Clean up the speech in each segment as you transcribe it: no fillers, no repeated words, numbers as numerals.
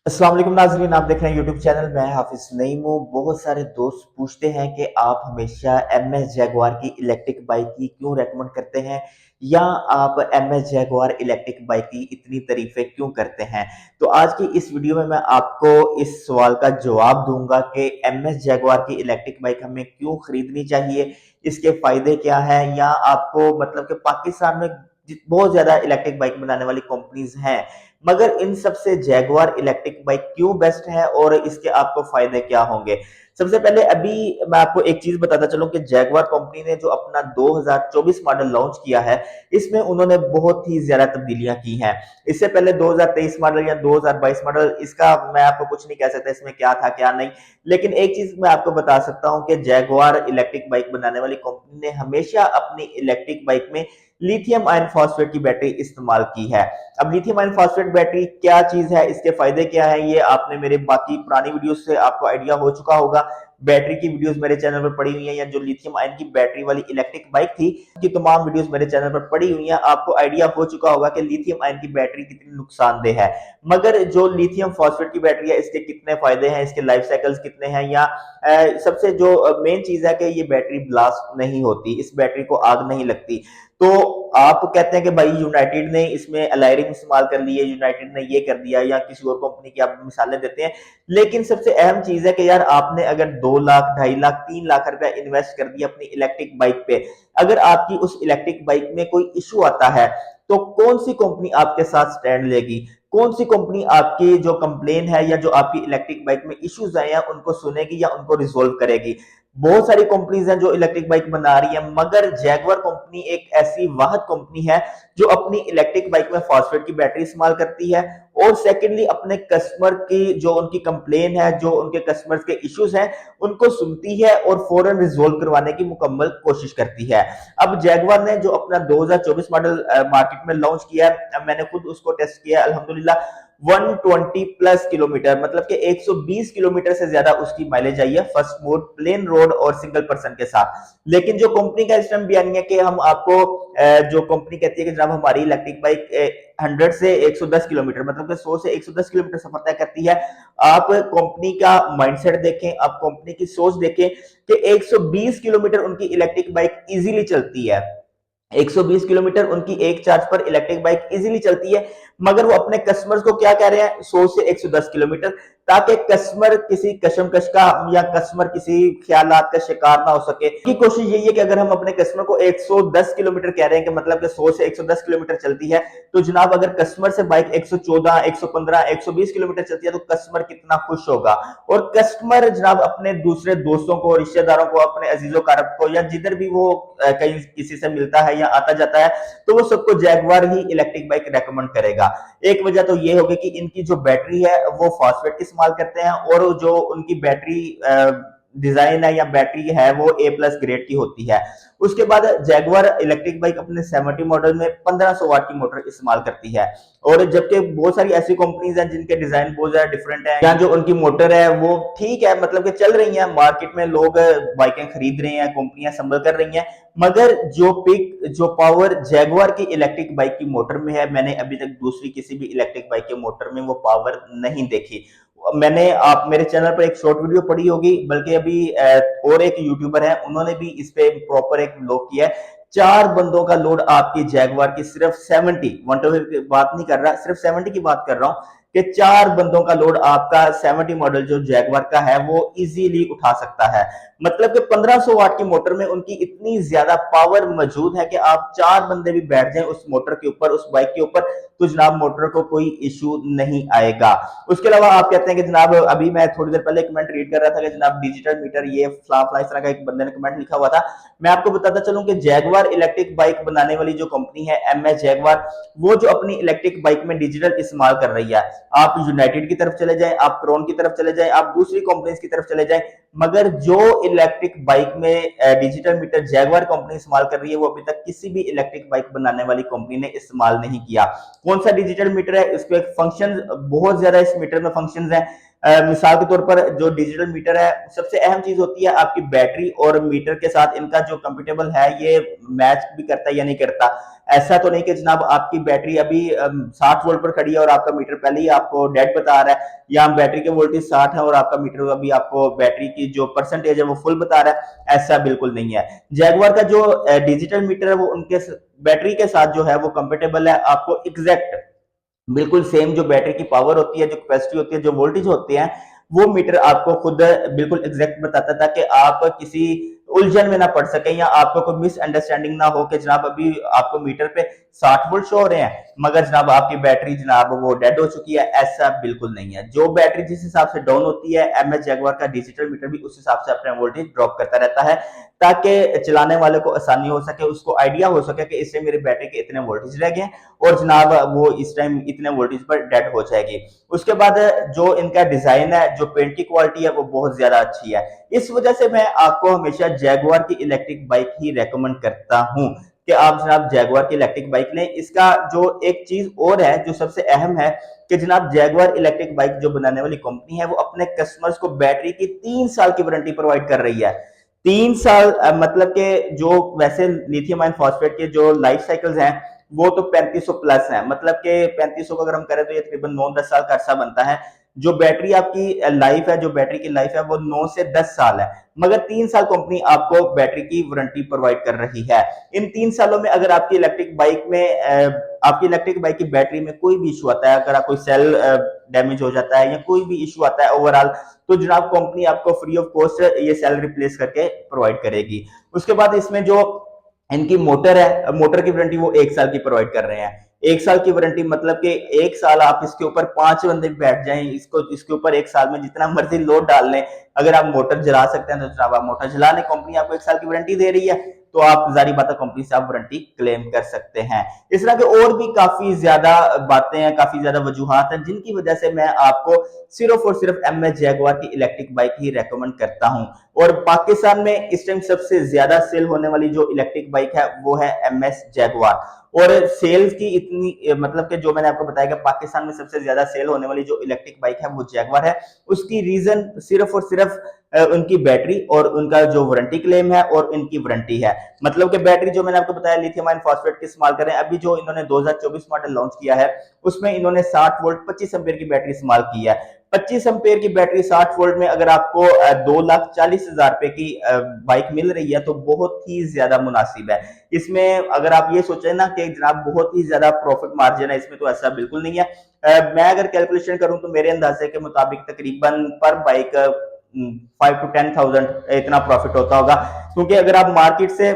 अस्सलाम वालेकुम नाज़रीन, आप देख रहे हैं यूट्यूब चैनल। मैं हाफिज नईम हूँ। बहुत सारे दोस्त पूछते हैं कि आप हमेशा एमएस जैगवार की इलेक्ट्रिक बाइक ही क्यों रेकमेंड करते हैं, या आप एमएस जैगवार इलेक्ट्रिक बाइक की इतनी तारीफें क्यों करते हैं। तो आज की इस वीडियो में मैं आपको इस सवाल का जवाब दूंगा कि एमएस जैगवार की इलेक्ट्रिक बाइक हमें क्यों खरीदनी चाहिए, इसके फायदे क्या हैं, या आपको मतलब कि पाकिस्तान में बहुत ज्यादा इलेक्ट्रिक बाइक बनाने वाली कंपनीज हैं, मगर इन सबसे जैगवार इलेक्ट्रिक बाइक क्यों बेस्ट है और इसके आपको फायदे क्या होंगे। सबसे पहले अभी मैं आपको एक चीज बताता चलूं कि जैगवार कंपनी ने जो अपना 2024 मॉडल लॉन्च किया है, इसमें उन्होंने बहुत ही ज्यादा तब्दीलियां की हैं। इससे पहले 2023 मॉडल या 2022 मॉडल, इसका मैं आपको कुछ नहीं कह सकता इसमें क्या था क्या नहीं। लेकिन एक चीज मैं आपको बता सकता हूं कि जैगवार इलेक्ट्रिक बाइक बनाने वाली कंपनी ने हमेशा अपनी इलेक्ट्रिक बाइक में लिथियम आयन फॉस्फेट की बैटरी इस्तेमाल की है। अब लिथियम आयन फॉस्फेट बैटरी क्या चीज है, इसके फायदे क्या है, ये आपने मेरे बाकी पुरानी वीडियोस से आपको आइडिया हो चुका होगा। बैटरी की वीडियोस मेरे चैनल पर पड़ी हुई है, या जो लिथियम आयन की बैटरी वाली इलेक्ट्रिक बाइक थी की तमाम वीडियोस मेरे चैनल पर पड़ी हुई है। आपको आइडिया हो चुका होगा कि लिथियम आयन की बैटरी कितनी नुकसानदेह है। मगर जो लिथियम फॉस्फेट की बैटरी है, इसके कितने फायदे हैं, इसके लाइफ साइकिल्स कितने हैं, या सबसे जो मेन चीज है कि ये बैटरी ब्लास्ट नहीं होती, इस बैटरी को आग नहीं लगती। तो आप कहते हैं कि भाई यूनाइटेड ने इसमें अलायरिंग इस्तेमाल कर ली है, यूनाइटेड ने ये कर दिया, या किसी और कंपनी की आप मिसालें देते हैं। लेकिन सबसे अहम चीज है कि यार आपने अगर 2 लाख, 2.5 लाख, 3 लाख रुपया इन्वेस्ट कर दिया अपनी इलेक्ट्रिक बाइक पे, अगर आपकी उस इलेक्ट्रिक बाइक में कोई इशू आता है, तो कौन सी कंपनी आपके साथ स्टैंड लेगी? कौन सी कंपनी आपकी जो कंप्लेन है या जो आपकी इलेक्ट्रिक बाइक में इश्यूज आए हैं उनको सुनेगी या उनको रिजोल्व करेगी? बहुत सारी कंपनीज हैं जो इलेक्ट्रिक बाइक बना रही है, मगर जैगवार कंपनी एक ऐसी वाहद कंपनी है जो अपनी इलेक्ट्रिक बाइक में फॉस्फेट की बैटरी इस्तेमाल करती है, और सेकेंडली अपने कस्टमर की जो उनकी कंप्लेन है, जो उनके कस्टमर्स के इश्यूज हैं, उनको सुनती है और फौरन रिजोल्व करवाने की मुकम्मल कोशिश करती है। अब जैगवार ने जो अपना 2024 मॉडल मार्केट में लॉन्च किया है, मैंने खुद उसको टेस्ट किया अल्हम्दुलिल्लाह। 120 प्लस किलोमीटर, मतलब कि 120 किलोमीटर से ज्यादा उसकी माइलेज आई है फर्स्ट मोड, प्लेन रोड और सिंगल पर्सन के साथ। लेकिन जो कंपनी का इस टाइम बयान है कि हम आपको जो कंपनी कहती है कि जनाब हमारी इलेक्ट्रिक बाइक 100 से 110 किलोमीटर, मतलब कि 100 से 110 किलोमीटर सफर तय करती है। आप कंपनी का माइंडसेट देखें, आप कंपनी की सोच देखें कि 120 किलोमीटर उनकी इलेक्ट्रिक बाइक इजीली चलती है। 120 किलोमीटर उनकी एक चार्ज पर इलेक्ट्रिक बाइक इजीली चलती है, मगर वो अपने कस्टमर्स को क्या कह रहे हैं, 100 से 110 किलोमीटर, ताकि कस्टमर किसी कशमकश का या कस्टमर किसी ख्यालात का शिकार ना हो सके। की कोशिश यही है कि अगर हम अपने कस्टमर को 110 किलोमीटर कह रहे हैं कि मतलब कि 100 से 110 किलोमीटर चलती है, तो जनाब अगर कस्टमर से बाइक 114, 115, 120 किलोमीटर चलती है तो कस्टमर कितना खुश होगा। और कस्टमर जनाब अपने दूसरे दोस्तों को, रिश्तेदारों को, अपने अजीजों कारब को, या जिधर भी वो कहीं किसी से मिलता है या आता जाता है, तो वो सबको जैगवार ही इलेक्ट्रिक बाइक रेकमेंड करेगा। एक वजह तो ये होगी कि इनकी जो बैटरी है वो फॉस्फेट की इस्तेमाल करते हैं, और जो उनकी बैटरी डिजाइन है या बैटरी है वो ए प्लस ग्रेड की होती है। उसके बाद जैगवार इलेक्ट्रिक बाइक अपने 70 मॉडल में 1500 वाट की मोटर इस्तेमाल करती है। और जबकि बहुत सारी ऐसी कंपनीज हैं जिनके डिजाइन बहुत ज्यादा डिफरेंट है, या जो उनकी मोटर है वो ठीक है, मतलब कि चल रही है, मार्केट में लोग बाइकें खरीद रहे हैं, कंपनियां संभल कर रही हैं, मगर जो पिक, जो पावर जैगवार की इलेक्ट्रिक बाइक की मोटर में है, मैंने अभी तक दूसरी किसी भी इलेक्ट्रिक बाइक के मोटर में वो पावर नहीं देखी। मैंने, आप मेरे चैनल पर एक शॉर्ट वीडियो पड़ी होगी, बल्कि अभी और एक यूट्यूबर है उन्होंने भी इस पे प्रॉपर एक व्लॉग किया है। 4 बंदों का लोड आपकी जैगवार की सिर्फ 70, 125 की बात नहीं कर रहा, सिर्फ 70 की बात कर रहा हूं, कि 4 बंदों का लोड आपका 70 मॉडल जो जैगवार का है वो इजीली उठा सकता है। मतलब कि 1500 वाट की मोटर में उनकी इतनी ज्यादा पावर मौजूद है कि आप 4 बंदे भी बैठ जाएं उस मोटर के ऊपर, उस बाइक के ऊपर, तो जनाब मोटर को कोई इश्यू नहीं आएगा। उसके अलावा आप कहते हैं कि जनाब, अभी मैं थोड़ी देर पहले कमेंट रीड कर रहा था कि जनाब डिजिटल मीटर, ये फ्ला इस तरह का एक बंदे ने कमेंट लिखा हुआ था। मैं आपको बताता चलूं कि जैगवार इलेक्ट्रिक बाइक बनाने वाली जो कंपनी है एमएस जैगवार, वो जो अपनी इलेक्ट्रिक बाइक में डिजिटल इस्तेमाल कर रही है, आप यूनाइटेड की तरफ चले जाएं, आप क्रोन की तरफ चले जाएं, आप दूसरी कंपनीज की तरफ चले जाएं, मगर जो इलेक्ट्रिक बाइक में डिजिटल मीटर जैगवार कंपनी इस्तेमाल कर रही है, वो अभी तक किसी भी इलेक्ट्रिक बाइक बनाने वाली कंपनी ने इस्तेमाल नहीं किया। कौन सा डिजिटल मीटर है, इसके फंक्शन बहुत ज्यादा, इस मीटर में फंक्शंस हैं। मिसाल के तौर पर जो डिजिटल मीटर है, सबसे अहम चीज होती है आपकी बैटरी, और मीटर के साथ इनका जो कंपेटेबल है ये मैच भी करता है या नहीं करता। ऐसा तो नहीं कि जनाब आपकी बैटरी अभी 60 वोल्ट पर खड़ी है और आपका मीटर पहले ही आपको डेड बता रहा है, या बैटरी के वोल्टेज 60 है और आपका मीटर अभी आपको बैटरी की जो परसेंटेज है वो फुल बता रहा है। ऐसा बिल्कुल नहीं है। जैगवार का जो डिजिटल मीटर है वो उनके बैटरी के साथ जो है वो कंपेटेबल है, आपको एग्जैक्ट बिल्कुल सेम जो बैटरी की पावर होती है, जो कैपेसिटी होती है, जो वोल्टेज होते हैं, वो मीटर आपको खुद बिल्कुल एग्जैक्ट बताता था कि आप किसी उलझन में ना पड़ सके या आपको कोई मिसअंडरस्टैंडिंग ना हो कि जनाब अभी आपको मीटर पे 60 वोल्ट शो हो रहे हैं मगर जनाब आपकी बैटरी जनाब वो डेड हो चुकी है। ऐसा बिल्कुल नहीं है। जो बैटरी जिस हिसाब से डाउन होती है, एमएस जैगवार का डिजिटल मीटर भी उस हिसाब से अपना वोल्टेज ड्रॉप करता रहता है, ताकि चलाने वाले को आसानी हो सके, उसको आइडिया हो सके कि इससे मेरे बैटरी के इतने वोल्टेज रह गए और जनाब वो इस टाइम इतने वोल्टेज पर डेड हो जाएगी। उसके बाद जो इनका डिजाइन है, जो पेंट की क्वालिटी है वो बहुत ज्यादा अच्छी है। इस वजह से मैं आपको हमेशा जैगवार की इलेक्ट्रिक बाइक ही रेकमेंड करता हूं कि आप जनाब जैगवार की इलेक्ट्रिक बाइक लें। इसका जो एक चीज और है जो सबसे अहम है कि जनाब जैगवार इलेक्ट्रिक बाइक जो बनाने वाली कंपनी है वो अपने कस्टमर्स को बैटरी की 3 साल की वारंटी प्रोवाइड कर रही है। 3 साल मतलब के जो वैसे लिथियम आयन फॉस्फेट के जो लाइफ साइकिल्स हैं वो तो 3500 प्लस है, मतलब कि 3500 को अगर हम करें तो ये तकरीबन 9-10 साल का अरसा बनता है। जो बैटरी आपकी लाइफ है, जो बैटरी की लाइफ है वो 9 से 10 साल है, मगर 3 साल कंपनी आपको बैटरी की वारंटी प्रोवाइड कर रही है। इन 3 सालों में अगर आपकी इलेक्ट्रिक बाइक में आपकी इलेक्ट्रिक बाइक की बैटरी में कोई भी इशू आता है, अगर कोई सेल डैमेज हो जाता है या कोई भी इशू आता है ओवरऑल, तो जनाब कंपनी आपको फ्री ऑफ कॉस्ट ये सेल रिप्लेस करके प्रोवाइड करेगी। उसके बाद इसमें जो इनकी मोटर है, मोटर की वारंटी वो 1 साल की प्रोवाइड कर रहे हैं। 1 साल की वारंटी मतलब कि 1 साल आप इसके ऊपर 5 बंदे बैठ जाएं, इसके ऊपर 1 साल में जितना मर्जी लोड डाल लें, अगर आप मोटर जला सकते हैं तो जनाब आप मोटर जला लें। कंपनी आपको 1 साल की वारंटी दे रही है तो आप जारी बात है कंपनी से आप वारंटी क्लेम कर सकते हैं। इस तरह के और भी काफी ज्यादा बातें हैं, काफी ज्यादा वजूहात हैं जिनकी वजह से मैं आपको सिर्फ और सिर्फ एमएस जैगवार की इलेक्ट्रिक बाइक ही रेकमेंड करता हूं। और पाकिस्तान में इस टाइम सबसे ज्यादा सेल होने वाली जो इलेक्ट्रिक बाइक है वो है एमएस जैगवार। और सेल्स की इतनी मतलब कि जो मैंने आपको बताया कि पाकिस्तान में सबसे ज्यादा सेल होने वाली जो इलेक्ट्रिक बाइक है वो जैगवार है। उसकी रीजन सिर्फ और सिर्फ उनकी बैटरी और उनका जो वारंटी क्लेम है और इनकी वारंटी है। मतलब कि बैटरी जो मैंने आपको बताया लिथियम आयन फॉस्फेट की इस्तेमाल करें। अभी जो इन्होंने 2024 मॉडल लॉन्च किया है उसमें इन्होंने 60 वोल्ट 25 एम्पेयर की बैटरी इस्तेमाल की है। 25 एम्पेयर की बैटरी 60 वोल्ट में अगर आपको 2,40,000 रुपए की बाइक मिल रही है तो बहुत ही ज्यादा मुनासिब है। इसमें अगर आप ये सोचें ना कि जनाब बहुत ही ज्यादा प्रॉफिट मार्जिन है इसमें, तो ऐसा बिल्कुल नहीं है। मैं अगर कैलकुलेशन करूं तो मेरे अंदाजे के मुताबिक तकरीबन पर बाइक 5 to 10,000 इतना प्रॉफिट होता होगा। क्योंकि अगर आप मार्केट से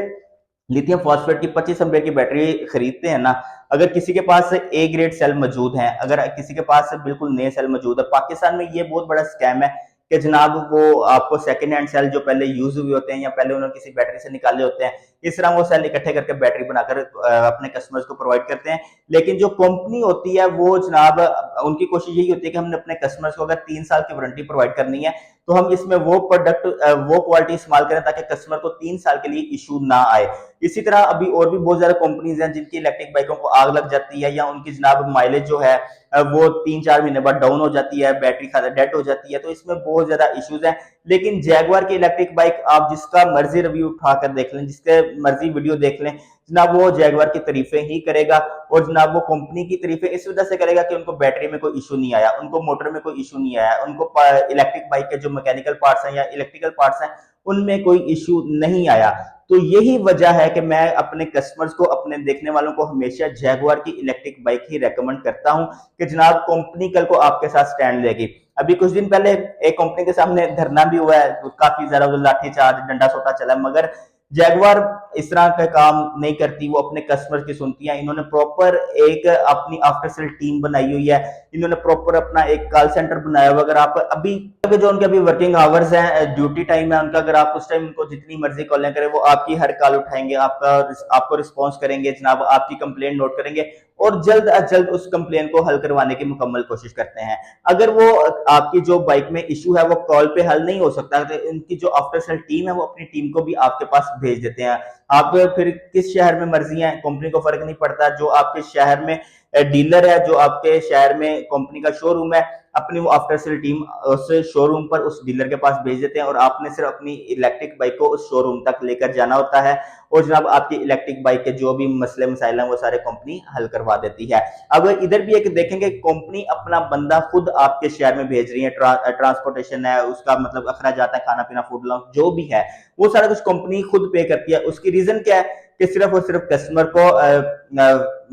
लिथियम फॉस्फेट की 25 एम्पेयर की बैटरी खरीदते हैं ना, अगर किसी के पास ए ग्रेड सेल मौजूद है, अगर किसी के पास बिल्कुल नए सेल मौजूद है, पाकिस्तान में ये बहुत बड़ा स्कैम है कि जनाब वो आपको सेकंड हैंड सेल जो पहले यूज हुए होते हैं या पहले उन्होंने किसी बैटरी से निकाले होते हैं, इस तरह वो सेल इकट्ठे करके बैटरी बनाकर अपने कस्टमर्स को प्रोवाइड करते हैं। लेकिन जो कंपनी होती है वो जनाब उनकी कोशिश यही होती है कि हमने अपने कस्टमर्स को अगर 3 साल की वारंटी प्रोवाइड करनी है तो हम इसमें वो प्रोडक्ट वो क्वालिटी इस्तेमाल करें ताकि कस्टमर को 3 साल के लिए इशू ना आए। इसी तरह अभी और भी बहुत ज्यादा कंपनीज हैं जिनकी इलेक्ट्रिक बाइकों को आग लग जाती है या उनकी जनाब माइलेज जो है वो 3-4 महीने बाद डाउन हो जाती है, बैटरी खासा डेड हो जाती है, तो इसमें बहुत ज्यादा इश्यूज हैं। लेकिन जैगवार की इलेक्ट्रिक बाइक आप जिसका मर्जी रिव्यू उठाकर देख लें, जिसके मर्जी वीडियो देख लें, जनाब वो जैगवार की तारीफें ही करेगा। और जनाब वो कंपनी की तारीफें इस वजह से करेगा कि उनको बैटरी में कोई इशू नहीं आया, उनको मोटर में कोई इशू नहीं आया, उनको इलेक्ट्रिक बाइक के जो मैकेनिकल पार्ट्स हैं या इलेक्ट्रिकल पार्ट्स हैं उनमें कोई इशू नहीं आया। तो यही वजह है कि मैं अपने कस्टमर्स को, अपने देखने वालों को हमेशा जैगवार की इलेक्ट्रिक बाइक ही रेकमेंड करता हूं कि जनाब कंपनी कल को आपके साथ स्टैंड लेगी। अभी कुछ दिन पहले एक कंपनी के सामने धरना भी हुआ है, तो काफी ज्यादा लाठीचार्ज डंडा सोटा चला, मगर जैगवार इस तरह का काम नहीं करती, वो अपने कस्टमर की सुनती है। इन्होंने प्रॉपर एक अपनी आफ्टर सेल टीम बनाई हुई है, इन्होंने प्रॉपर अपना एक कॉल सेंटर बनाया हुआ। अगर आप अभी जो उनके अभी वर्किंग आवर्स हैं, ड्यूटी टाइम है उनका, अगर आप उस टाइम उनको जितनी मर्जी कॉलें करें वो आपकी हर कॉल उठाएंगे, आपको रिस्पॉन्स करेंगे जनाब, आपकी कंप्लेंट नोट करेंगे और जल्द अज जल्द उस कंप्लेन को हल करवाने की मुकम्मल कोशिश करते हैं। अगर वो आपकी जो बाइक में इशू है वो कॉल पे हल नहीं हो सकता तो इनकी जो आफ्टर सेल टीम है वो अपनी टीम को भी आपके पास भेज देते हैं। आप फिर किस शहर में मर्जी है, कंपनी को फर्क नहीं पड़ता, जो आपके शहर में डीलर है जो आपके शहर में कंपनी का शोरूम है, अपनी वो आफ्टर सेल टीम उस शोरूम पर उस डीलर के पास भेज देते हैं और आपने सिर्फ अपनी इलेक्ट्रिक बाइक को उस शोरूम तक लेकर जाना होता है और जनाब आपकी इलेक्ट्रिक बाइक के जो भी मसले मसाइल हैं वो सारे कंपनी हल करवा देती है। अब इधर भी एक देखेंगे, कंपनी अपना बंदा खुद आपके शहर में भेज रही है, ट्रांसपोर्टेशन है उसका, मतलब अखराजात है, खाना पीना, फूड अलाउंस जो भी है वो सारा कुछ कंपनी खुद पे करती है। उसकी रीजन क्या है कि सिर्फ और सिर्फ कस्टमर को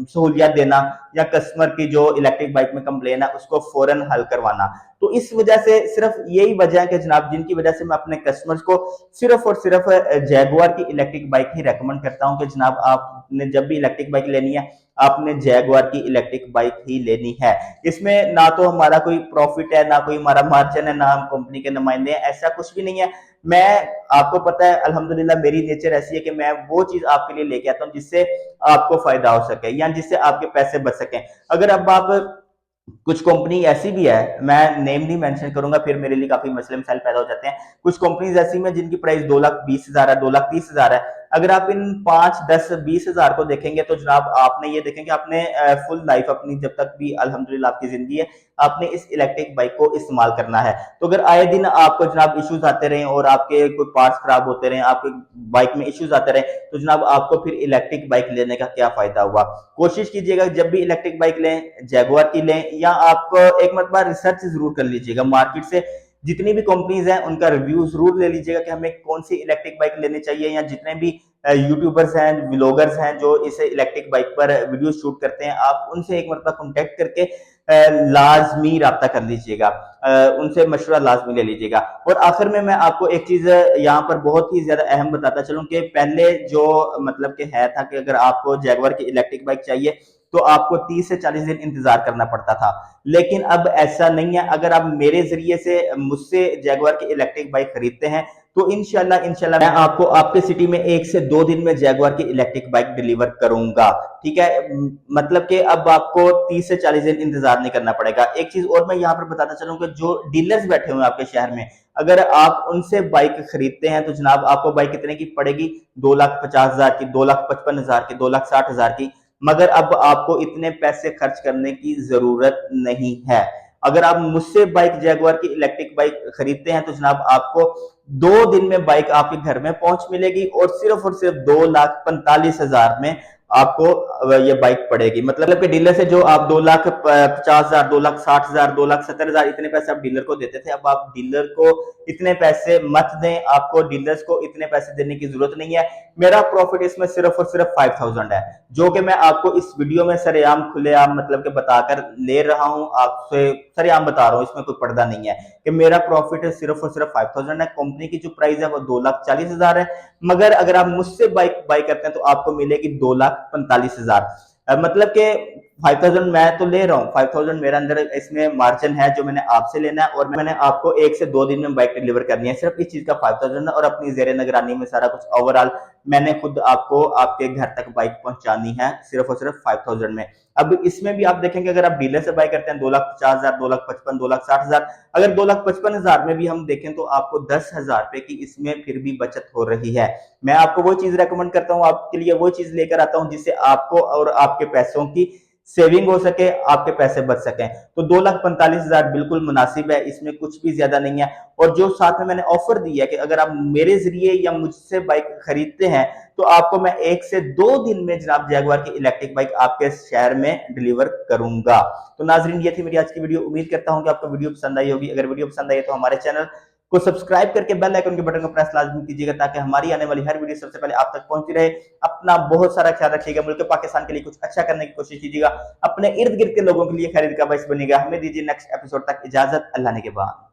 सहूलियत देना या कस्टमर की जो इलेक्ट्रिक बाइक में कंप्लेन है उसको फौरन हल करवाना। तो इस वजह से सिर्फ यही वजह है कि जनाब जिनकी वजह से मैं अपने कस्टमर्स को सिर्फ और सिर्फ जैगुआर की इलेक्ट्रिक बाइक ही रेकमेंड करता हूं कि जनाब आपने जब भी इलेक्ट्रिक बाइक लेनी है आपने जैगुआर की इलेक्ट्रिक बाइक ही लेनी है। इसमें ना तो हमारा कोई प्रॉफिट है, ना कोई हमारा मार्जिन है, ना हम कंपनी के नुमाइंदे हैं, ऐसा कुछ भी नहीं है। मैं, आपको पता है अल्हम्दुलिल्लाह मेरी नेचर ऐसी है कि मैं वो चीज आपके लिए लेके आता हूँ जिससे आपको फायदा हो सके या जिससे आपके पैसे बच सके। अगर अब आप, कुछ कंपनी ऐसी भी है, मैं नेम नहीं मेंशन करूंगा फिर मेरे लिए काफी मसले मसाइल पैदा हो जाते हैं, कुछ कंपनीज ऐसी में जिनकी प्राइस 2,20,000 है, 2,30,000 है। अगर आप इन 5, 10, 20 हजार को देखेंगे तो जनाब आपने ये देखेंगे आपने फुल लाइफ अपनी जब तक भी अल्हम्दुलिल्लाह आपकी जिंदगी है आपने इस इलेक्ट्रिक बाइक को इस्तेमाल करना है। तो अगर आए दिन आपको जनाब इश्यूज आते रहे और आपके कोई पार्ट्स खराब होते रहे, आपके बाइक में इश्यूज आते रहे, तो जनाब आपको फिर इलेक्ट्रिक बाइक लेने का क्या फायदा हुआ। कोशिश कीजिएगा जब भी इलेक्ट्रिक बाइक लें जैगुआर की लें, या आप एक मरतबा रिसर्च जरूर कर लीजिएगा मार्केट से, जितनी भी कंपनीज हैं उनका रिव्यू जरूर ले लीजिएगा कि हमें कौन सी इलेक्ट्रिक बाइक लेनी चाहिए, या जितने भी यूट्यूबर्स हैं, व्लॉगर्स हैं जो इस इलेक्ट्रिक बाइक पर वीडियो शूट करते हैं, आप उनसे एक मरतबा कॉन्टेक्ट करके लाजमी राब्ता कर लीजिएगा, उनसे मशवरा लाजमी ले लीजिएगा। और आखिर में मैं आपको एक चीज यहाँ पर बहुत ही ज्यादा अहम बताता चलूं कि पहले जो मतलब कि है था कि अगर आपको जैगुआर की इलेक्ट्रिक बाइक चाहिए तो आपको 30 से 40 दिन इंतजार करना पड़ता था, लेकिन अब ऐसा नहीं है। अगर आप मेरे जरिए से मुझसे जैगुआर की इलेक्ट्रिक बाइक खरीदते हैं तो इंशाल्लाह मैं आपको आपके सिटी में 1 से 2 दिन में जैगुआर की इलेक्ट्रिक बाइक डिलीवर करूंगा। ठीक है, मतलब कि अब आपको 30 से 40 दिन इंतजार नहीं करना पड़ेगा। एक चीज और मैं यहाँ पर बताना चाहूँ कि जो डीलर्स बैठे हुए हैं आपके शहर में, अगर आप उनसे बाइक खरीदते हैं तो जनाब आपको बाइक कितने की पड़ेगी, 2,50,000 की, 2,55,000 की, 2,60,000 की। मगर अब आपको इतने पैसे खर्च करने की जरूरत नहीं है। अगर आप मुझसे बाइक जैगुआर की इलेक्ट्रिक बाइक खरीदते हैं तो जनाब आपको 2 दिन में बाइक आपके घर में पहुंच मिलेगी और सिर्फ 2,45,000 में आपको ये बाइक पड़ेगी। मतलब कि डीलर से जो आप 2,50,000, 2,60,000, 2,70,000 इतने पैसे आप डीलर को देते थे, अब आप डीलर को इतने पैसे मत दें, आपको डीलर्स को इतने पैसे देने की जरूरत नहीं है। मेरा प्रॉफिट इसमें सिर्फ और सिर्फ 5,000 है, जो कि मैं आपको इस वीडियो में सरेआम खुलेआम मतलब कि बताकर ले रहा हूं, आपसे सरेआम बता रहा हूं, इसमें कोई पर्दा नहीं है कि मेरा प्रॉफिट सिर्फ और सिर्फ 5,000 है। कंपनी की जो प्राइस है वो 2,40,000 है, मगर अगर आप मुझसे बाइक बाई करते हैं तो आपको मिलेगी 2,45,000। मतलब के 5,000 मैं तो ले रहा हूँ, 5,000 मेरे अंदर इसमें मार्जिन है जो मैंने आपसे लेना है, और मैंने आपको 1 से 2 दिन में बाइक डिलीवर करनी है। सिर्फ इस चीज का 5,000 और अपनी जेर निगरानी में सारा कुछ ओवरऑल मैंने खुद आपको आपके घर तक बाइक पहुंचानी है सिर्फ और सिर्फ 5,000 में। अब इसमें भी आप देखेंगे अगर आप डीलर से बाय करते हैं 2,50,000, 2,55,000, 2,60,000, अगर 2,55,000 में भी हम देखें तो आपको 10,000 रुपए की इसमें फिर भी बचत हो रही है। मैं आपको वो चीज रेकमेंड करता हूँ, आपके लिए वो चीज लेकर आता हूँ जिससे आपको और आपके पैसों की सेविंग हो सके, आपके पैसे बच सकें। तो 2,45,000 बिल्कुल मुनासिब है, इसमें कुछ भी ज्यादा नहीं है। और जो साथ में मैंने ऑफर दी है कि अगर आप मेरे जरिए या मुझसे बाइक खरीदते हैं तो आपको मैं 1 से 2 दिन में जनाब जैगुआर की इलेक्ट्रिक बाइक आपके शहर में डिलीवर करूंगा। तो नाजरीन ये थी मेरी आज की वीडियो, उम्मीद करता हूं कि आपको वीडियो पसंद आई होगी। अगर वीडियो पसंद आई तो हमारे चैनल को सब्सक्राइब करके बेल आइकन के बटन को प्रेस लाजमी कीजिएगा ताकि हमारी आने वाली हर वीडियो सबसे पहले आप तक पहुंचती रहे। अपना बहुत सारा ख्याल रखिएगा, मुल्क पाकिस्तान के लिए कुछ अच्छा करने की कोशिश कीजिएगा, अपने इर्द गिर्द के लोगों के लिए खैर का बाइस बनेगा। हमें दीजिए नेक्स्ट एपिसोड तक इजाजत, अल्लाह ने के बाद।